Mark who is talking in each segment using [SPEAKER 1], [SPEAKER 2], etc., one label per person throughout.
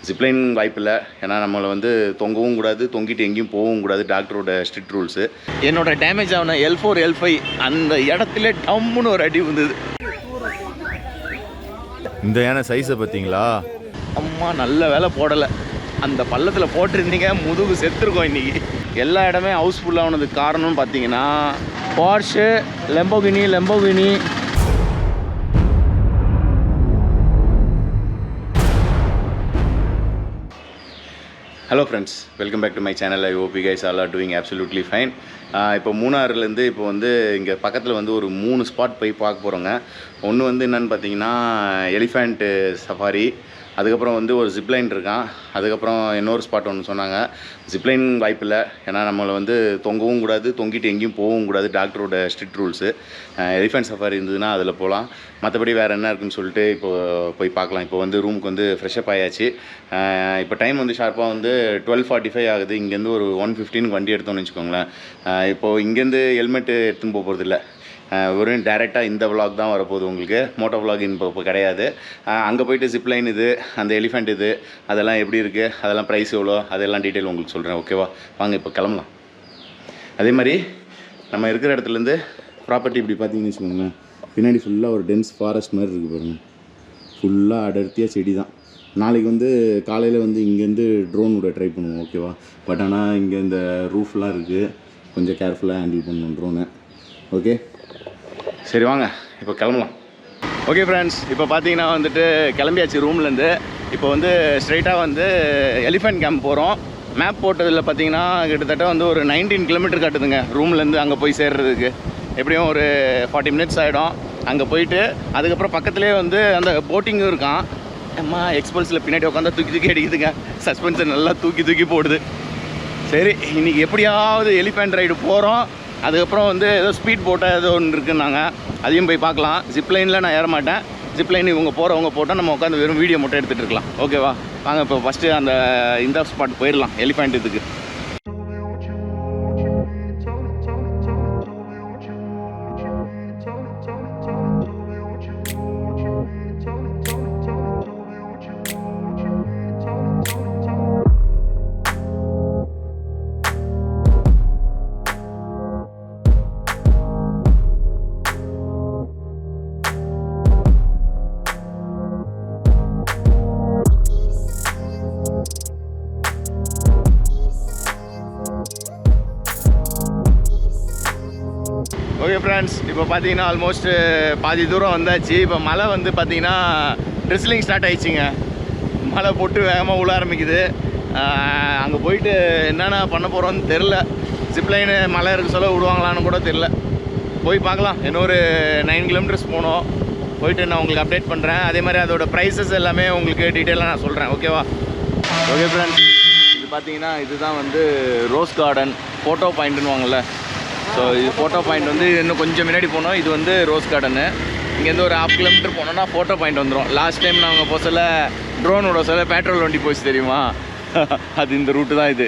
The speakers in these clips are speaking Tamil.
[SPEAKER 1] ஜிப்லைன் வாய்ப்பு இல்லை. ஏன்னா நம்மளை வந்து தொங்கவும் கூடாது, தொங்கிட்டு எங்கேயும் போகவும் கூடாது, டாக்டரோட ஸ்ட்ரிக்ட் ரூல்ஸு. என்னோட டேமேஜ் ஆன L4 L5 அந்த இடத்துல டம்முன்னு ஒரு அடி வந்தது.
[SPEAKER 2] இந்த யானை சைஸை பார்த்தீங்களா?
[SPEAKER 1] அம்மா நல்ல வேலை போடலை. அந்த பள்ளத்தில் போட்டிருந்தீங்க முதுகு செத்துருக்கோம் இன்றைக்கி. எல்லா இடமே ஹவுஸ்ஃபுல்லானதுக்கு காரணம்னு பார்த்தீங்கன்னா Porsche, Lamborghini. Hello friends, welcome back to my channel. I hope you guys all are doing absolutely fine. இப்போ மூணாறுலேருந்து இப்போ வந்து இங்கே பக்கத்தில் வந்து ஒரு 3 ஸ்பாட் போய் பார்க்க போகிறோங்க. ஒன்று வந்து என்னென்னு பார்த்தீங்கன்னா எலிஃபண்ட் சஃபாரி, அதுக்கப்புறம் வந்து ஒரு ஜிப்லைன் இருக்கான், அதுக்கப்புறம் இன்னொரு ஸ்பாட் ஒன்று சொன்னாங்க. ஜிப்லைன் வாய்ப்பு இல்லை. ஏன்னா நம்மளை வந்து தொங்கவும் கூடாது, தொங்கிட்டு எங்கேயும் போகவும் கூடாது, டாக்டரோட ஸ்ட்ரிக்ட் ரூல்ஸு. எலிஃபண்ட் சஃபாரி இருந்ததுன்னா அதில் போகலாம். மற்றபடி வேறு என்ன இருக்குன்னு சொல்லிட்டு இப்போ போய் பார்க்கலாம். இப்போ வந்து ரூமுக்கு வந்து ஃப்ரெஷ்அப் ஆயாச்சு. இப்போ டைம் வந்து ஷார்ப்பாக வந்து 12:45 ஆகுது. இங்கேருந்து ஒரு 1:15 வண்டி எடுத்தோம்னு வச்சுக்கோங்களேன். இப்போது இங்கேருந்து ஹெல்மெட்டு எடுத்துன்னு போக போகிறது இல்லை. வெறும் டேரெக்டாக இந்த விலாக் தான் வரப்போகுது உங்களுக்கு. மோட்டோ விலாக் இப்போ கிடையாது. அங்கே போயிட்டு ஜிப்லைன் இது, அந்த எலிஃபண்ட் இது, அதெல்லாம் எப்படி இருக்குது, அதெல்லாம் ப்ரைஸ் எவ்வளோ, அதெல்லாம் டீட்டெயில் உங்களுக்கு சொல்கிறேன். ஓகேவா? வாங்க இப்போ கிளம்பலாம். அதே மாதிரி நம்ம இருக்கிற இடத்துலேருந்து ப்ராப்பர்ட்டி இப்படி பார்த்தீங்கன்னு வச்சுக்கோங்களேன், பின்னாடி ஃபுல்லாக ஒரு டென்ஸ் ஃபாரஸ்ட் மாதிரி இருக்குது பாருங்கள். ஃபுல்லாக அடர்த்தியாக செடி தான். நாளைக்கு வந்து காலையில் வந்து இங்கேருந்து ட்ரோன் விட ட்ரை பண்ணுவோம். ஓகேவா? பட் ஆனால் இங்கே இந்த ரூஃப்லாம் இருக்குது, கொஞ்சம் கேர்ஃபுல்லாக ஹேண்டில் பண்ணணும் ட்ரோனை. ஓகே, சரி வாங்க இப்போ கிளம்பலாம். ஓகே ஃப்ரெண்ட்ஸ், இப்போ பார்த்தீங்கன்னா வந்துட்டு கிளம்பியாச்சு ரூம்லேருந்து. இப்போ வந்து ஸ்ட்ரைட்டாக வந்து எலிஃபண்ட் கேம்ப் போகிறோம். மேப் போட்டதில் பார்த்தீங்கன்னா கிட்டத்தட்ட வந்து ஒரு 19 கிலோமீட்டர் காட்டுதுங்க ரூம்லேருந்து அங்கே போய் சேர்றதுக்கு. எப்படியும் ஒரு 40 மினிட்ஸ் ஆகிடும். அங்கே போயிட்டு அதுக்கப்புறம் பக்கத்துலேயே வந்து அந்த போட்டிங்கும் இருக்கான். அம்மா எக்ஸ்பல்ஸில் பின்னாடி உட்காந்தா தூக்கி அடிக்குதுங்க. சஸ்பென்ஸை நல்லா தூக்கி போடுது. சரி, இன்றைக்கி எப்படியாவது எலிஃபண்ட் ரைடு போகிறோம். அதுக்கப்புறம் வந்து ஏதோ ஸ்பீட் போட்டால் ஏதோ ஒன்று இருக்குன்னாங்க, அதையும் போய் பார்க்கலாம். ஜிப்லைனில் நான் ஏற மாட்டேன். ஜிப்லைன் இவங்க போகிறவங்க போட்டால் நம்ம உட்காந்து வெறும் வீடியோ மட்டும் எடுத்துகிட்டு இருக்கலாம். ஓகேவா? வாங்க இப்போ ஃபஸ்ட்டு இந்த ஸ்பாட் போயிடலாம், எலிஃபண்ட் இதுக்கு. ஓகே ஃப்ரெண்ட்ஸ், இப்போ பார்த்தீங்கன்னா ஆல்மோஸ்ட் பாதி தூரம் வந்தாச்சு. இப்போ மழை வந்து பார்த்தீங்கன்னா ட்ரிஸ்லிங் ஸ்டார்ட் ஆகிடுச்சிங்க. மழை போட்டு வேகமாக உள்ள ஆரம்பிக்குது. அங்கே போயிட்டு என்னென்ன பண்ண போகிறோன்னு தெரில. ஜிப்லைனு மழை இருக்க சொல்ல விடுவாங்களான்னு கூட தெரில. போய் பார்க்கலாம். இன்னொரு 9 கிலோமீட்டர்ஸ் போகணும். போயிட்டு நான் உங்களுக்கு அப்டேட் பண்ணுறேன். அதே மாதிரி அதோட ப்ரைஸஸ் எல்லாமே உங்களுக்கு டீட்டெயிலாக நான் சொல்கிறேன். ஓகேவா? ஓகே ஃப்ரெண்ட்ஸ், இது பார்த்தீங்கன்னா இதுதான் வந்து ரோஸ் கார்டன் ஃபோட்டோ பாயிண்ட்டுன்னு வாங்கல. ஸோ இது ஃபோட்டோ பாயிண்ட் வந்து இன்னும் கொஞ்சம் முன்னாடி போனோம். இது வந்து ரோஸ் கார்டனு. இங்கேருந்து ஒரு 1/2 கிலோமீட்டர் போனோன்னா ஃபோட்டோ பாயிண்ட் வந்துடும். லாஸ்ட் டைம் நாங்கள் போக சொல்ல ட்ரோனோட சொல்ல பெட்ரோல் வண்டி போச்சு தெரியுமா? அது இந்த ரூட்டு தான் இது.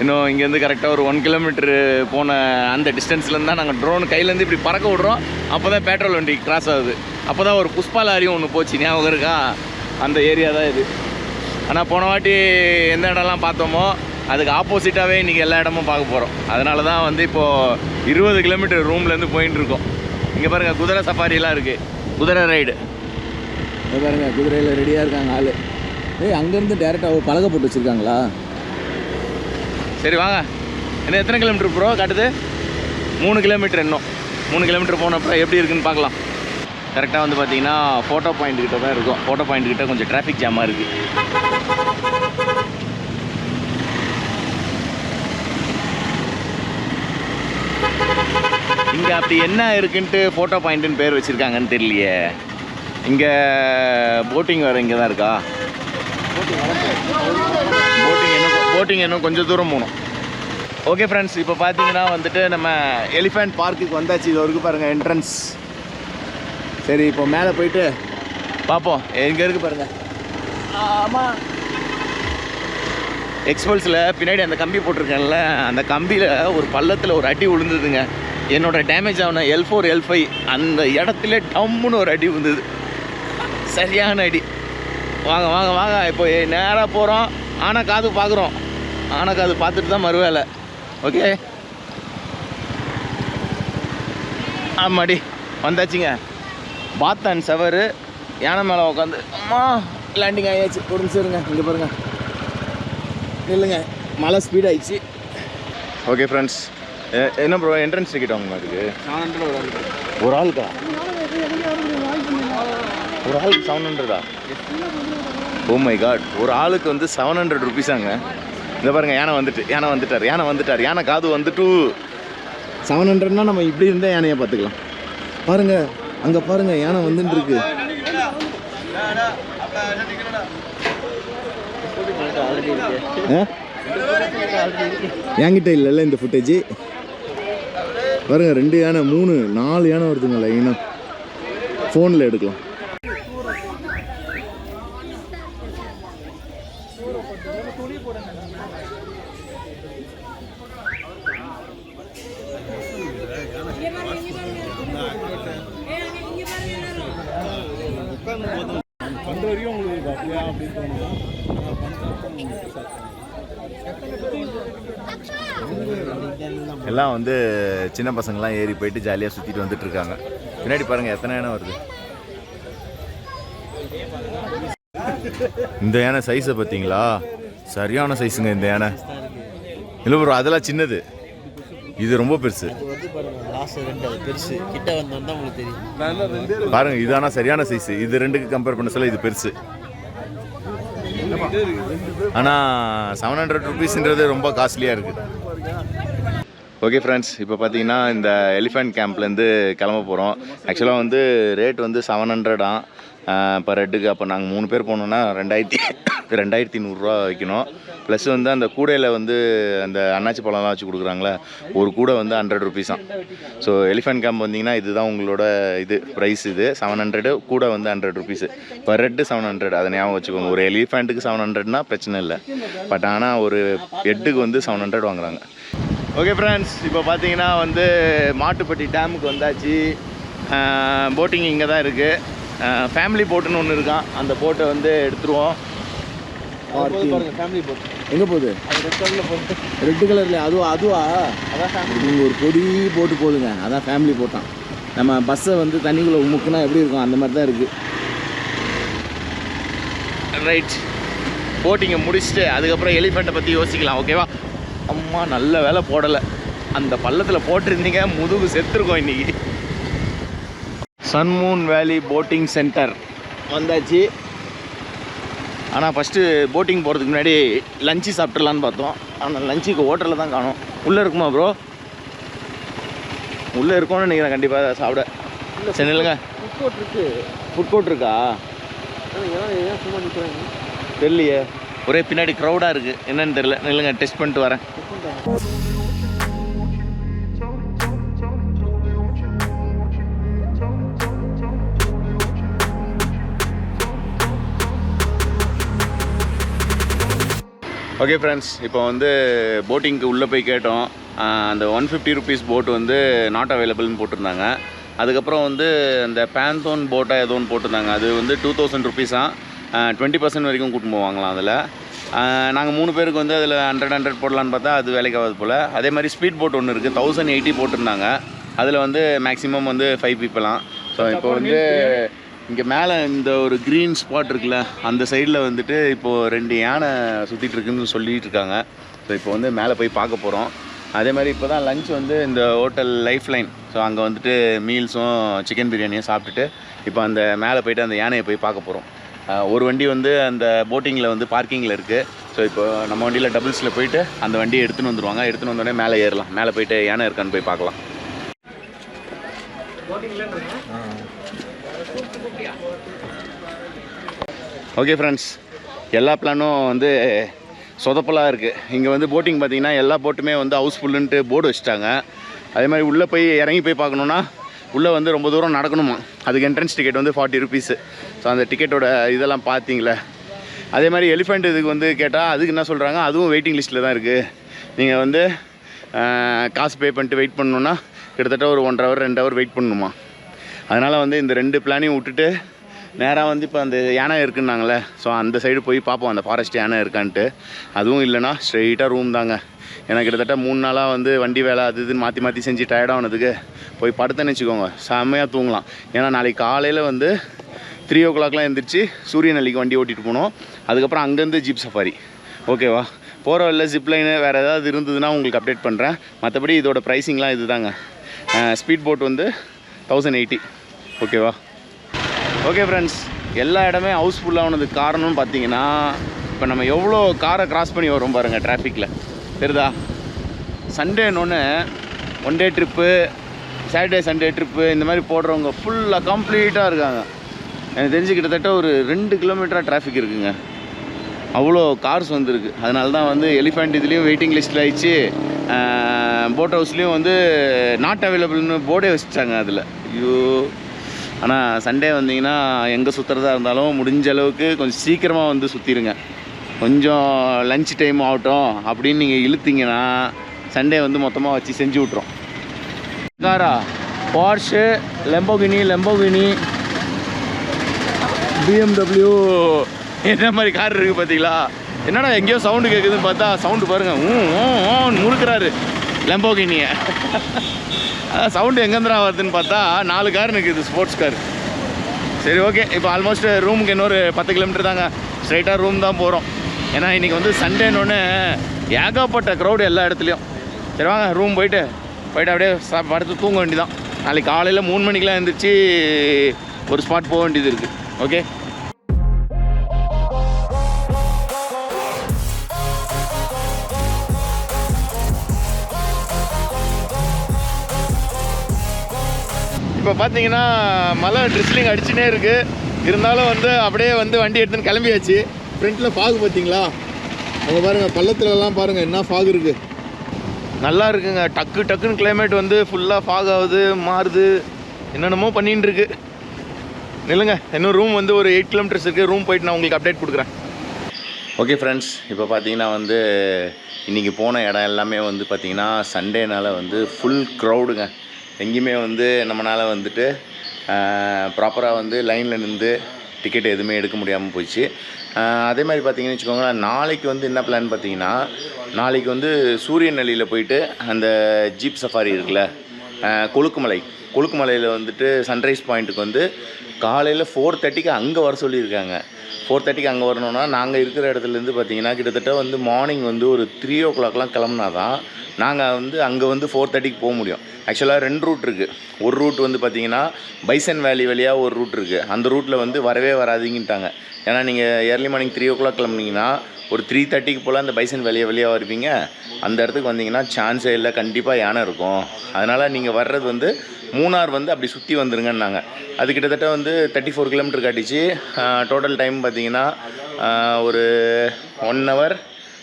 [SPEAKER 1] இன்னும் இங்கேருந்து கரெக்டாக ஒரு 1 கிலோமீட்டரு போன அந்த டிஸ்டன்ஸ்லேருந்து தான் நாங்கள் ட்ரோன் கையிலேருந்து இப்படி பறக்க விட்றோம். அப்போ தான் பெட்ரோல் வண்டி கிராஸ் ஆகுது. அப்போ தான் ஒரு புஷ்பா லாரியும் ஒன்று போச்சு, ஞாபகம் இருக்கா? அந்த ஏரியா தான் இது. ஆனால் போன வாட்டி எந்த இடம்லாம் பார்த்தோமோ அதுக்கு ஆப்போசிட்டாகவே இன்றைக்கி எல்லா இடமும் பார்க்க போகிறோம். அதனால தான் வந்து இப்போது 20 கிலோமீட்டர் ரூம்லேருந்து போயின்னு இருக்கோம். இங்கே பாருங்கள், குதிரை சஃபாரிலாம் இருக்குது, குதிரை ரைடு.
[SPEAKER 3] பாருங்கள், குதிரையில் ரெடியாக இருக்காங்க ஆள். அங்கேருந்து டேரெக்டாக பலகை போட்டு வச்சுருக்காங்களா?
[SPEAKER 1] சரி வாங்க. இன்னும் எத்தனை கிலோமீட்டர் ப்ரோ காட்டுது? 3 கிலோமீட்டர். இன்னும் 3 கிலோமீட்டர் போனப்போ எப்படி இருக்குன்னு பார்க்கலாம். கரெக்டாக வந்து பார்த்தீங்கன்னா ஃபோட்டோ பாயிண்ட் கிட்ட தான் இருக்கும். ஃபோட்டோ பாயிண்ட் கிட்ட கொஞ்சம் டிராஃபிக் ஜாமாக இருக்குது. இங்கே அப்படி என்ன இருக்குன்ட்டு ஃபோட்டோ பாயிண்ட்டுன்னு பேர் வச்சுருக்காங்கன்னு தெரியலையே. இங்கே போட்டிங் வேறு இங்கே தான் இருக்கா? போட்டிங் இன்னும் கொஞ்சம் தூரம் போகணும். ஓகே ஃப்ரெண்ட்ஸ், இப்போ பார்த்தீங்கன்னா வந்துட்டு நம்ம எலிஃபண்ட் பார்க்குக்கு வந்தாச்சு. இது வரைக்கும் பாருங்கள் என்ட்ரன்ஸ். சரி, இப்போ மேலே போயிட்டு பார்ப்போம் எங்கே இருக்குது பாருங்கள். ஆமாம், எக்ஸ்பல்ஸில் பின்னாடி அந்த கம்பி போட்டிருக்கேன்ல, அந்த கம்பியில் ஒரு பள்ளத்தில் ஒரு அடி விழுந்ததுங்க. என்னோட டேமேஜ் ஆன L4 L5 அந்த இடத்துல டம்முன்னு ஒரு அடி விழுந்தது. சரியான அடி. வாங்க வாங்க வாங்க. இப்போ நேராக போகிறோம். ஆனால் காது பார்க்குறோம். ஆனால் காது பார்த்துட்டு தான் மறுவேலை. ஓகே, ஆமாடி வந்தாச்சுங்க. பாத் அண்ட் ஷவரு. யானை மேலே உட்காந்து அம்மா லேண்டிங் ஆகியாச்சு. ஒரு நிமிஷம் இருங்க, இங்கே பாருங்க, இல்லைங்க மழை ஸ்பீட் ஆயிடுச்சு. ஓகே ஃப்ரெண்ட்ஸ், என்ன ப்ரோ என்ட்ரன்ஸ் டிக்கெட் வாங்க அதுக்கு 700 ஒரு ஆளுக்கா? ஒரு ஆளுக்கு 700? ஓ மை காட், ஒரு ஆளுக்கு வந்து 700 ருபீஸாங்க. இந்த பாருங்க, யானை வந்துட்டார். யானை காது வந்துட்டு 700னா நம்ம இப்படி இருந்தால் யானையை பார்த்துக்கலாம். பாருங்க அங்கே பாருங்க, யானை வந்துட்டு இருக்கு. என்கிட்ட இல்லைல்ல இந்த ஃபுட்டேஜ். பாருங்க 2 யானை 3 4 யானை வருதுங்க லைனா. ஃபோனில் எடுக்கலாம். எல்லாம் வந்து சின்ன பசங்கள்லாம் ஏறி போயிட்டு ஜாலியாக சுற்றிட்டு வந்துட்டு இருக்காங்க. பின்னாடி பாருங்கள் எத்தனை யானை வருது. இந்த யானை சைஸை பார்த்தீங்களா? சரியான சைஸுங்க இந்த யானை. இல்லை ப்ரோ, அதெல்லாம் சின்னது, இது ரொம்ப பெருசு. பாருங்க, இதானா சரியான சைஸ். இது 2க்கு கம்பேர் பண்ண சொல்ல இது பெருசு. ஆனால் 700 ருபீஸ்ன்றது ரொம்ப காஸ்ட்லியாக இருக்குது. ஓகே ஃப்ரெண்ட்ஸ், இப்போ பார்த்தீங்கன்னா இந்த எலிஃபெண்ட் கேம்ப்லேருந்து கிளம்ப போகிறோம். ஆக்சுவலாக வந்து ரேட் வந்து 700 இப்போ ரெட்டுக்கு. அப்போ நாங்கள் 3 பேர் போனோன்னா 2100 வைக்கணும். ப்ளஸ் வந்து அந்த கூடையில் வந்து அந்த அன்னாச்சி பழம்லாம் வச்சு கொடுக்குறாங்களே, ஒரு கூடை வந்து 100 ருபீஸாம். ஸோ எலிஃபெண்ட் கேம்ப் வந்தீங்கன்னா இதுதான் உங்களோட இது ப்ரைஸ். இது 700, கூடை வந்து 100 ருபீஸு. இப்போ ரெட்டு 700, அதை ஞாபகம் வச்சுக்கோங்க. ஒரு எலிஃபெண்ட்டுக்கு 700னா பிரச்சனை இல்லை. பட் ஆனால் ஒரு ஹெட்டுக்கு வந்து 700 வாங்குறாங்க. ஓகே ஃப்ரெண்ட்ஸ், இப்போ பார்த்தீங்கன்னா வந்து மாட்டுப்பட்டி டேமுக்கு வந்தாச்சு. போட்டிங் இங்கே தான் இருக்குது. ஃபேமிலி போட்டுன்னு ஒன்று இருக்கான். அந்த போட்டை வந்து எடுத்துருவோம். ஃபேமிலி போட் எங்கே போகுது? ரெட் கலரில் அதுவா? அதான் ஃபேமிலி. ஒரு கொடி போட்டு போகுதுங்க, அதான் ஃபேமிலி போட்டான். நம்ம பஸ்ஸை வந்து தண்ணிக்குள்ளே முக்குனா எப்படி இருக்கும் அந்த மாதிரி தான் இருக்குது. ரைட், போட்டிங்கை முடிச்சுட்டு அதுக்கப்புறம் எலிஃபெண்ட்டை பற்றி யோசிக்கலாம். ஓகேவா? அம்மா நல்ல வேலை போடலை. அந்த பள்ளத்தில் போட்டிருந்தீங்க, முதுகு செத்துருக்கோம் இன்றைக்கி. சன்மூன் வேலி போட்டிங் சென்டர் வந்தாச்சு. ஆனால் ஃபஸ்ட்டு போட்டிங் போகிறதுக்கு முன்னாடி லஞ்சு சாப்பிட்றலான்னு பார்த்தோம். ஆனால் லஞ்சுக்கு ஹோட்டலில் தான் காணோம். உள்ளே இருக்குமா ப்ரோ? உள்ளே இருக்கும்னு நினைக்கிறேன் கண்டிப்பாக சாப்பிட. சரி இல்லைங்க, ஃபுட் கோர்ட் இருக்கா? தெரியலையே, ஒரே பின்னாடி க்ரௌடாக இருக்குது, என்னன்னு தெரியல. இல்லைங்க, டெஸ்ட் பண்ணிட்டு வரேன். ஓகே ஃப்ரெண்ட்ஸ், இப்போ வந்து போட்டிங்க்கு உள்ளே போய் கேட்டோம். அந்த 150 ருபீஸ் போட் வந்து நாட் அவைலபிள்னு போட்டிருந்தாங்க. அதுக்கப்புறம் வந்து அந்த பேந்தோன் போட்டை ஏதோ ஒன்று போட்டிருந்தாங்க. அது வந்து 2000 ருபீஸாக 20% வரைக்கும் கூட்டின்னு போவாங்களாம். அதில் நாங்கள் 3 பேருக்கு வந்து அதில் 100 போடலான்னு பார்த்தா அது வேலைக்கு ஆகாது போல். அதே மாதிரி ஸ்பீட் போட் ஒன்று இருக்குது, 1080 போட்டிருந்தாங்க. அதில் வந்து மேக்ஸிமம் வந்து 5 பீப்பிளாம். ஸோ இப்போ வந்து இங்கே மேலே இந்த ஒரு க்ரீன் ஸ்பாட் இருக்குல்ல, அந்த சைடில் வந்துட்டு இப்போது 2 யானை சுற்றிட்டு இருக்குன்னு சொல்லிகிட்டு இருக்காங்க. ஸோ இப்போ வந்து மேலே போய் பார்க்க போகிறோம். அதே மாதிரி இப்போ தான் லஞ்ச் வந்து இந்த ஹோட்டல் லைஃப் லைன், ஸோ அங்கே வந்துட்டு மீல்ஸும் சிக்கன் பிரியாணியும் சாப்பிட்டுட்டு இப்போ அந்த மேலே போய்ட்டு அந்த யானையை போய் பார்க்க போகிறோம். ஒரு வண்டி வந்து அந்த போட்டிங்கில் வந்து பார்க்கிங்கில் இருக்குது. ஸோ இப்போ நம்ம வண்டியில் டபுள்ஸில் போயிட்டு அந்த வண்டியை எடுத்துன்னு வந்துடுவாங்க. எடுத்துன்னு வந்தோடனே மேலே ஏறலாம். மேலே போய்ட்டு யானை இருக்கான்னு போய் பார்க்கலாம். ஓகே ஃப்ரெண்ட்ஸ், எல்லா பிளானும் வந்து சொதப்பலாக இருக்குது. இங்கே வந்து போட்டிங் பார்த்திங்கன்னா எல்லா போட்டுமே வந்து ஹவுஸ்ஃபுல்லுன்ட்டு போர்டு வச்சுட்டாங்க. அதே மாதிரி உள்ளே போய் இறங்கி போய் பார்க்கணுன்னா உள்ளே வந்து ரொம்ப தூரம் நடக்கணுமா. அதுக்கு என்ட்ரன்ஸ் டிக்கெட் வந்து 40 ருபீஸு. ஸோ அந்த டிக்கெட்டோட இதெல்லாம் பார்த்தீங்களே. அதே மாதிரி எலிஃபெண்ட் இதுக்கு வந்து கேட்டால் அதுக்கு என்ன சொல்கிறாங்க, அதுவும் வெயிட்டிங் லிஸ்ட்டில் தான் இருக்குது. நீங்கள் வந்து காசு பே பண்ணிட்டு வெயிட் பண்ணணுன்னா கிட்டத்தட்ட ஒரு 1 ஹவர் 2 ஹவர் வெயிட் பண்ணணுமா. அதனால் வந்து இந்த 2 பிளானையும் விட்டுட்டு நேராக வந்து இப்போ அந்த யானை இருக்குன்னாங்களே, ஸோ அந்த சைடு போய் பார்ப்போம் அந்த ஃபாரஸ்ட் யானை இருக்கான்ட்டு. அதுவும் இல்லைனா ஸ்ட்ரெயிட்டாக ரூம் தாங்க. எனக்கு கிட்டத்தட்ட 3 நாளாக வந்து வண்டி வேலை அது இதுன்னு மாற்றி செஞ்சு டயர்டானதுக்கு போய் படுத்தேன்னு வச்சுக்கோங்க, செம்மையாக தூங்கலாம். ஏன்னா நாளைக்கு காலையில் வந்து 3 o'clock எழுந்திரிச்சு சூரியநெல்லிக்கு வண்டி ஓட்டிகிட்டு போனோம். அதுக்கப்புறம் அங்கேருந்து ஜீப் சஃபாரி. ஓகேவா? போகிற வழியில் ஜிப்லைனு வேறு ஏதாவது இருந்ததுன்னா உங்களுக்கு அப்டேட் பண்ணுறேன். மற்றபடி இதோட ப்ரைஸிங்லாம் இது தாங்க. ஸ்பீட் போட் வந்து 1080. ஓகேவா? ஓகே ஃப்ரெண்ட்ஸ், எல்லா இடமே ஹவுஸ்ஃபுல்லானதுக்கு காரணம்னு பார்த்தீங்கன்னா, இப்போ நம்ம எவ்வளோ காரை கிராஸ் பண்ணி வரோம் பாருங்கள் டிராஃபிக்கில், தெரியுதா? சண்டேன்னு 1 day trip, Saturday Sunday trip இந்த மாதிரி போடுறவங்க ஃபுல்லாக கம்ப்ளீட்டாக இருக்காங்க. எனக்கு தெரிஞ்சு கிட்டத்தட்ட ஒரு 2 கிலோமீட்டராக டிராஃபிக் இருக்குங்க. அவ்வளோ கார்ஸ் வந்துருக்கு. அதனால தான் வந்து எலிஃபண்ட் இதுலேயும் வெயிட்டிங் லிஸ்ட்டில் ஆயிடுச்சு. போட் ஹவுஸ்லேயும் வந்து நாட் அவைலபிள்னு போர்டே வச்சுட்டாங்க அதில். ஐயோ! ஆனால் சண்டே வந்தீங்கன்னா எங்கே சுற்றுறதா இருந்தாலும் முடிஞ்ச அளவுக்கு கொஞ்சம் சீக்கிரமாக வந்து சுற்றிடுங்க. கொஞ்சம் லஞ்ச் டைம் ஆகட்டும் அப்படின்னு நீங்கள் இழுத்தீங்கன்னா சண்டே வந்து மொத்தமாக வச்சு செஞ்சு விட்றோம். காரா போர்ஷு, லெம்போகினி, BMW, என்ன மாதிரி கார் இருக்குது பார்த்தீங்களா? என்னடா எங்கேயோ சவுண்டு கேட்குதுன்னு பார்த்தா சவுண்டு பாருங்கள், முறுக்கிறாரு லெம்போகினியை. அதான் சவுண்டு எங்கேருந்துடா வருதுன்னு பார்த்தா 4 கார் நிற்குது, ஸ்போர்ட்ஸ் கார். சரி, ஓகே. இப்போ ஆல்மோஸ்ட் ரூமுக்கு இன்னொரு 10 கிலோமீட்டர் தாங்க. ஸ்ட்ரைட்டாக ரூம் தான் போகிறோம். ஏன்னா இன்றைக்கி வந்து சண்டேன்னு ஏகப்பட்ட க்ரௌடு எல்லா இடத்துலையும். சரி வாங்க, ரூம் போயிட்டு அப்படியே படுத்து தூங்க வேண்டியதான். நாளைக்கு காலையில் 3 மணிக்கெலாம் எழுந்திரிச்சு ஒரு ஸ்பாட் போக வேண்டியது இருக்குது. ஓகே, இப்போ பார்த்தீங்கன்னா மழை ட்ரிஸ்லிங் அடிச்சுனே இருக்குது. இருந்தாலும் வந்து அப்படியே வந்து வண்டி எடுத்துன்னு கிளம்பியாச்சு. ஃப்ரண்ட்டில் ஃபாகு பார்த்தீங்களா? அங்கே பாருங்கள், பள்ளத்துலலாம் பாருங்கள் என்ன ஃபாகு இருக்குது. நல்லா இருக்குங்க. டக்குன்னு கிளைமேட் வந்து ஃபுல்லாக ஃபாக் ஆகுது, மாறுது, என்னென்னமோ பண்ணின்னு இருக்கு. நில்லுங்க, இன்னும் ரூம் வந்து ஒரு 8 கிலோமீட்டர்ஸ் இருக்குது. ரூம் போயிட்டு நான் உங்களுக்கு அப்டேட் கொடுக்குறேன். ஓகே ஃப்ரெண்ட்ஸ், இப்போ பார்த்தீங்கன்னா வந்து இன்றைக்கி போன இடம் எல்லாமே வந்து பார்த்திங்கன்னா சண்டேனால் வந்து ஃபுல் க்ரௌடுங்க. எங்கேயுமே வந்து நம்மளால் வந்துட்டு ப்ராப்பராக வந்து லைனில் நின்று டிக்கெட் எதுவுமே எடுக்க முடியாமல் போயிடுச்சு. அதே மாதிரி பார்த்திங்கன்னு வச்சுக்கோங்களேன், நாளைக்கு வந்து என்ன பிளான் பார்த்தீங்கன்னா, நாளைக்கு வந்து சூரியநெல்லியில் போயிட்டு அந்த ஜீப் சஃபாரி இருக்குல்ல, கொழுக்குமலையில் வந்துட்டு சன்ரைஸ் பாயிண்ட்டுக்கு வந்து காலையில் 4:30க்கு அங்கே வர சொல்லியிருக்காங்க. 4:30க்கு அங்கே வரணுன்னா நாங்கள் இருக்கிற இடத்துலேருந்து பார்த்திங்கன்னா கிட்டத்தட்ட வந்து மார்னிங் வந்து ஒரு 3 o'clockலாம் கிளம்புனா தான் நாங்கள் வந்து அங்கே வந்து 4:30க்கு போக முடியும். ஆக்சுவலாக 2 ரூட் இருக்குது. ஒரு ரூட் வந்து பார்த்திங்கன்னா பைசன் வேலி வழியாக ஒரு ரூட் இருக்குது. அந்த ரூட்டில் வந்து வரவே வராதிங்கிட்டாங்க. ஏன்னா நீங்கள் ஏர்லி மார்னிங் 3 o'clock கிளம்புனீங்கன்னா ஒரு 3:30க்கு போல் அந்த பைசன் வழியாக வருவீங்க. அந்த இடத்துக்கு வந்தீங்கன்னா சான்ஸே இல்லை, கண்டிப்பாக யானை இருக்கும். அதனால் நீங்கள் வர்றது வந்து மூணார் வந்து அப்படி சுற்றி வந்துருங்கன்னாங்க. அது கிட்டத்தட்ட வந்து 34 கிலோமீட்டர் காட்டிச்சு. டோட்டல் டைம் பார்த்திங்கன்னா ஒரு 1 hour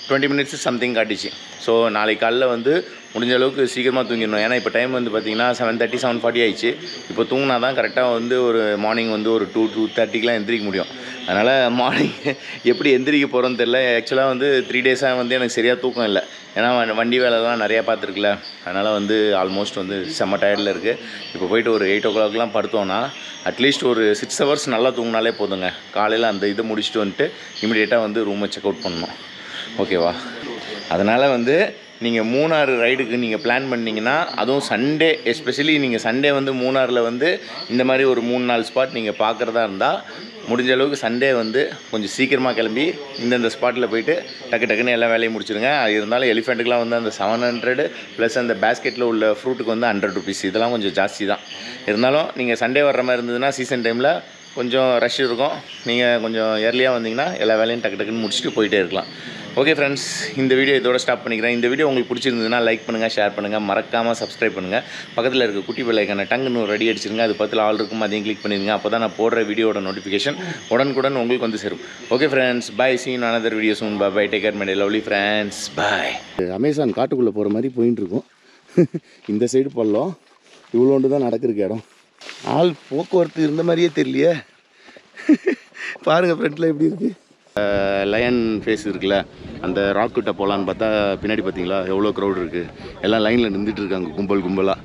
[SPEAKER 1] 20 minutes சம்திங் காட்டிச்சு. ஸோ நாளைக்கு காலைல வந்து முடிஞ்ச அளவுக்கு சீக்கிரமாக தூங்கிடணும். ஏன்னா இப்போ டைம் வந்து பார்த்திங்கன்னா 7:30 7:40 ஆயிடுச்சு. இப்போ தூங்கினா தான் கரெக்டாக வந்து ஒரு மார்னிங் வந்து ஒரு 2:30க்கெலாம் எந்திரிக்க முடியும். அதனால் மார்னிங் எப்படி எந்திரிக்க போகிறோன்னு தெரில. ஆக்சுவலாக வந்து 3 days-ஆக வந்து எனக்கு சரியாக தூக்கம் இல்லை. ஏன்னா வண்டி வேலைலாம் நிறையா பார்த்துருக்குல. அதனால் வந்து ஆல்மோஸ்ட் வந்து செம்ம டயர்டில் இருக்குது. இப்போ போயிட்டு ஒரு 8 o'clockலாம் படுத்தோன்னா அட்லீஸ்ட் ஒரு 6 hours நல்லா தூங்கினாலே போதுங்க. காலையில் அந்த இதை முடிச்சுட்டு வந்துட்டு இமிடியேட்டாக வந்து ரூமை செக் அவுட் பண்ணணும். ஓகேவா? அதனால் வந்து நீங்கள் மூணார் ரைடுக்கு நீங்கள் பிளான் பண்ணிங்கன்னா, அதுவும் சண்டே, எஸ்பெஷலி நீங்கள் சண்டே வந்து மூணாரில் வந்து இந்த மாதிரி ஒரு 3-4 ஸ்பாட் நீங்கள் பார்க்குறதா இருந்தால் முடிஞ்ச அளவுக்கு சண்டே வந்து கொஞ்சம் சீக்கிரமாக கிளம்பி இந்தந்த ஸ்பாட்டில் போயிட்டு டக்குன்னு எல்லா வேலையும் முடிச்சுருங்க. அது இருந்தாலும் எலிஃபெண்ட்டுக்கெலாம் வந்து அந்த 700 ப்ளஸ் அந்த பேஸ்கெட்டில் உள்ள ஃப்ரூட்டுக்கு வந்து 100 rupees, இதெல்லாம் கொஞ்சம் ஜாஸ்தி தான். இருந்தாலும் நீங்கள் சண்டே வர்ற மாதிரி இருந்ததுன்னா சீசன் டைமில் கொஞ்சம் ரஷ் இருக்கும். நீங்கள் கொஞ்சம் ஏர்லியாக வந்தீங்கன்னா எல்லா வேலையும் டக்குன்னு முடிச்சுட்டு போயிட்டே இருக்கலாம். ஓகே ஃப்ரெண்ட்ஸ், இந்த வீடியோ இதோட ஸ்டாப் பண்ணிக்கிறேன். இந்த வீடியோ உங்களுக்கு பிடிச்சிருந்ததுன்னா லைக் பண்ணுங்கள், ஷேர் பண்ணுங்கள், மறக்காமல் சப்ஸ்கிரைப் பண்ணுங்கள். பக்கத்தில் இருக்க குட்டி பெல் ஐக்கான டங்குன்னு ரெடி அடிச்சிருங்க. அது பக்கத்தில் ஆல் இருக்கும், அதையும் கிளிக் பண்ணிடுங்க. அப்போ தான் நான் போடுற வீடியோட நோட்டிஃபிகேஷன் உடனுக்குடன் உங்களுக்கு வந்து சேரும். Okay friends, bye. See you in another video soon. Bye. Take care my lovely friends. Bye. Amazon காட்டுக்குள்ளே போகிற மாதிரி போயின்னு இருக்கும். இந்த சைடு பள்ளம் இவ்வளோண்டு தான் நடக்கிறதுக்கு இடம். ஆள் போக்குவரத்து இருந்த மாதிரியே தெரியலையே. பாருங்கள் ஃப்ரெண்டில் எப்படி இருக்குது. லயன் ஃபேஸ் இருக்குல்ல, அந்த ராக் கிட்ட போகலான்னு பார்த்தா பின்னாடி பார்த்தீங்களா எவ்வளோ க்ரௌட் இருக்குது. எல்லாம் லைனில் நின்றுட்டு இருக்காங்க கும்பலாக.